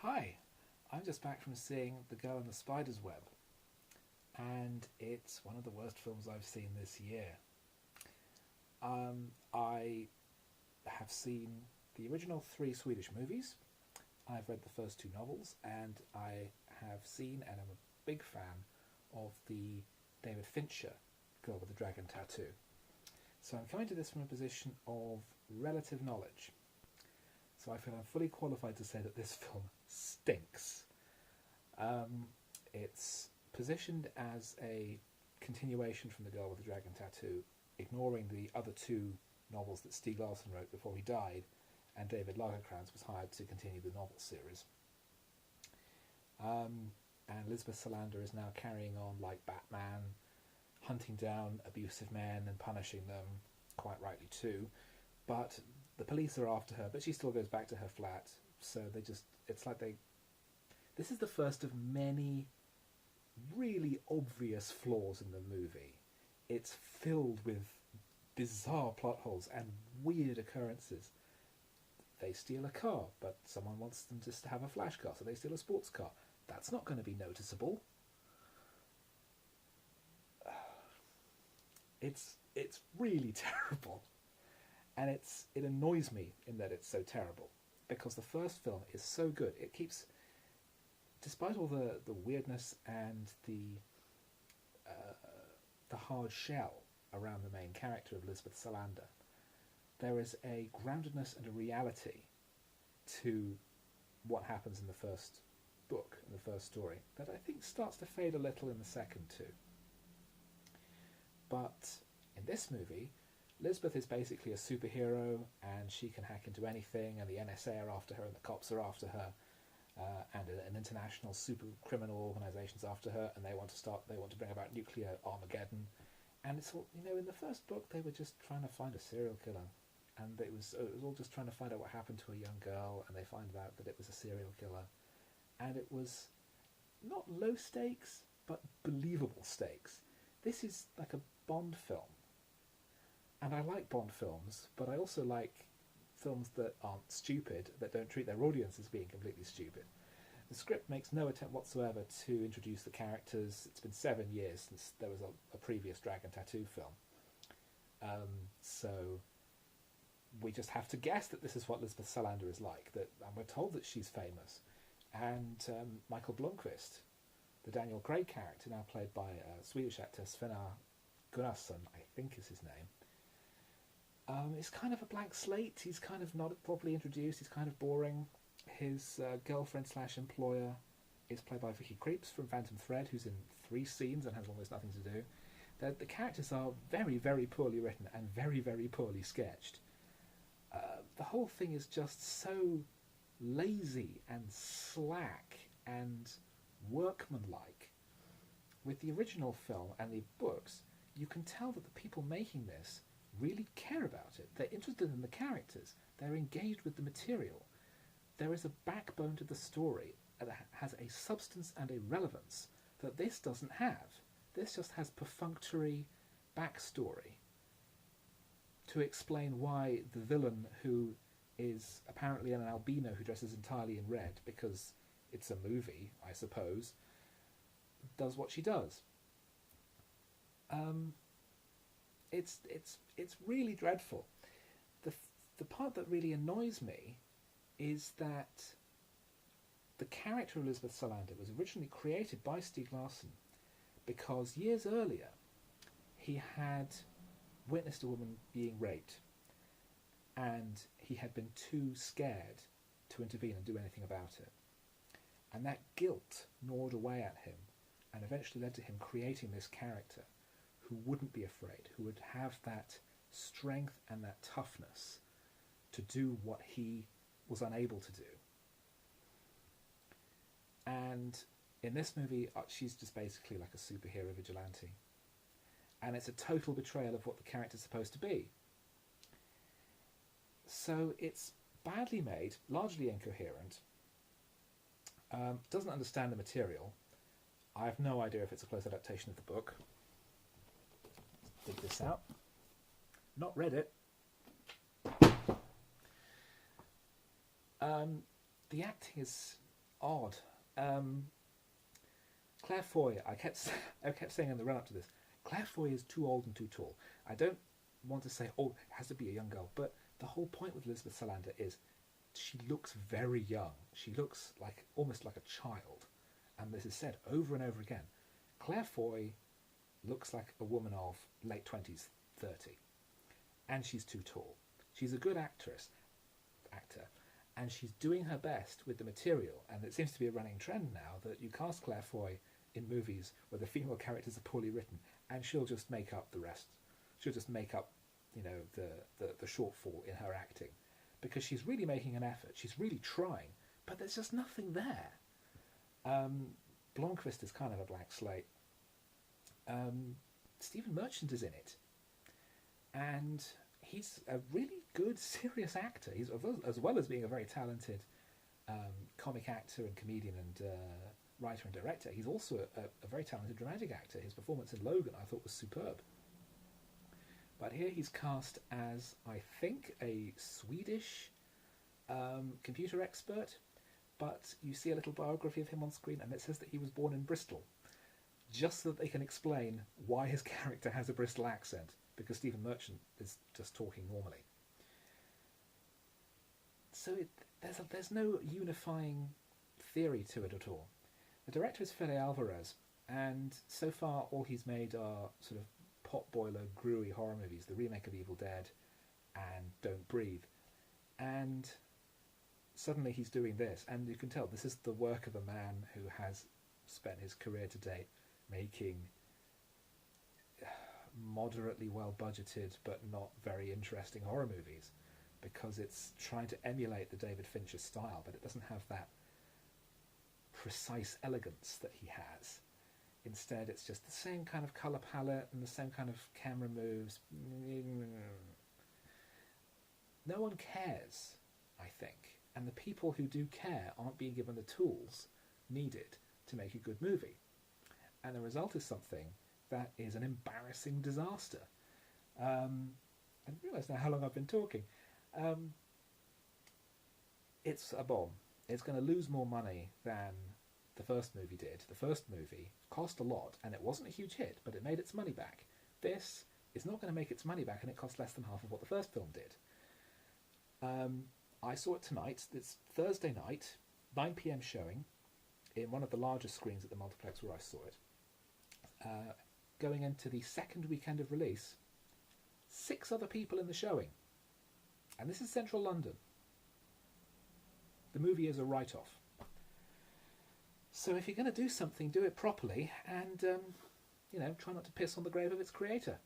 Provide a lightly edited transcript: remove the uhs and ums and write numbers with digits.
Hi, I'm just back from seeing The Girl in the Spider's Web, and it's one of the worst films I've seen this year. I have seen the original three Swedish movies, I've read the first two novels, and I have seen and I'm a big fan of the David Fincher Girl with the Dragon Tattoo. So I'm coming to this from a position of relative knowledge. So I feel I'm fully qualified to say that this film stinks. It's positioned as a continuation from The Girl with the Dragon Tattoo, ignoring the other two novels that Stieg Larsson wrote before he died, and David Lagercrantz was hired to continue the novel series. And Lisbeth Salander is now carrying on like Batman, hunting down abusive men and punishing them, quite rightly too. But the police are after her, but she still goes back to her flat. So this is the first of many really obvious flaws in the movie. It's filled with bizarre plot holes and weird occurrences. They steal a car, but someone wants them just to have a flash car, so they steal a sports car. That's not going to be noticeable. It's really terrible. And it annoys me in that it's so terrible, because the first film is so good. It keeps, despite all the weirdness and the hard shell around the main character of Lisbeth Salander, there is a groundedness and a reality to what happens in the first book, in the first story, that I think starts to fade a little in the second too. But in this movie, Lisbeth is basically a superhero, and she can hack into anything, and the NSA are after her, and the cops are after her, and an international super criminal organisation's after her, and they want to bring about nuclear Armageddon. And it's all, in the first book they were just trying to find a serial killer, and it was all just trying to find out what happened to a young girl, and they find out that it was a serial killer, and it was not low stakes but believable stakes. This is like a Bond film. And I like Bond films, but I also like films that aren't stupid, that don't treat their audience as being completely stupid. The script makes no attempt whatsoever to introduce the characters. It's been 7 years since there was a previous Dragon Tattoo film. So we just have to guess that this is what Lisbeth Salander is like, and we're told that she's famous. And Michael Blomkvist, the Daniel Craig character, now played by Swedish actor Sven-Ar Gunnarsson, I think is his name, it's kind of a blank slate. He's kind of not properly introduced. He's kind of boring. His girlfriend/employer is played by Vicky Krieps from Phantom Thread, who's in 3 scenes and has almost nothing to do. The characters are very, very poorly written and very, very poorly sketched. The whole thing is just so lazy and slack and workmanlike. With the original film and the books, you can tell that the people making this really care about it. They're interested in the characters. They're engaged with the material. There is a backbone to the story that has a substance and a relevance that this doesn't have. This just has perfunctory backstory to explain why the villain, who is apparently an albino who dresses entirely in red because it's a movie, I suppose, does what she does. It's really dreadful. The part that really annoys me is that the character of Lisbeth Salander was originally created by Stieg Larsson because years earlier he had witnessed a woman being raped, and he had been too scared to intervene and do anything about it. And that guilt gnawed away at him and eventually led to him creating this character who wouldn't be afraid, who would have that strength and that toughness to do what he was unable to do. And in this movie, she's just basically like a superhero vigilante. And it's a total betrayal of what the character's supposed to be. So it's badly made, largely incoherent, doesn't understand the material. I have no idea if it's a close adaptation of the book. Dig this out. Not read it. The acting is odd. Um, Claire Foy, I kept saying in the run up to this, Claire Foy is too old and too tall. I don't want to say, oh, it has to be a young girl, but the whole point with Lisbeth Salander is she looks very young. She looks like almost like a child, and this is said over and over again. Claire Foy looks like a woman of late 20s, 30, and she's too tall. She's a good actor, and she's doing her best with the material, and it seems to be a running trend now that you cast Claire Foy in movies where the female characters are poorly written, and she'll just make up the rest. She'll just make up, the shortfall in her acting, because she's really making an effort. She's really trying, but there's just nothing there. Blomqvist is kind of a blank slate. Stephen Merchant is in it, and he's a really good, serious actor. He's, as well as being a very talented comic actor and comedian and writer and director, he's also a very talented dramatic actor. His performance in Logan I thought was superb. But here he's cast as, I think, a Swedish computer expert, but you see a little biography of him on screen and it says that he was born in Bristol, just so that they can explain why his character has a Bristol accent, because Stephen Merchant is just talking normally. So there's no unifying theory to it at all. The director is Fede Alvarez, and so far all he's made are sort of pot-boiler, gruey horror movies, the remake of Evil Dead and Don't Breathe. And suddenly he's doing this, and you can tell this is the work of a man who has spent his career to date making moderately well-budgeted but not very interesting horror movies, because it's trying to emulate the David Fincher style, but it doesn't have that precise elegance that he has. Instead, it's just the same kind of colour palette and the same kind of camera moves. No one cares, I think, and the people who do care aren't being given the tools needed to make a good movie. And the result is something that is an embarrassing disaster. I realise now how long I've been talking. It's a bomb. It's going to lose more money than the first movie did. The first movie cost a lot, and it wasn't a huge hit, but it made its money back. This is not going to make its money back, and it cost less than half of what the first film did. I saw it tonight. It's Thursday night, 9 p.m. showing, in one of the largest screens at the multiplex where I saw it. Going into the second weekend of release, 6 other people in the showing. And this is central London. The movie is a write-off. So if you're going to do something, do it properly, and, try not to piss on the grave of its creator.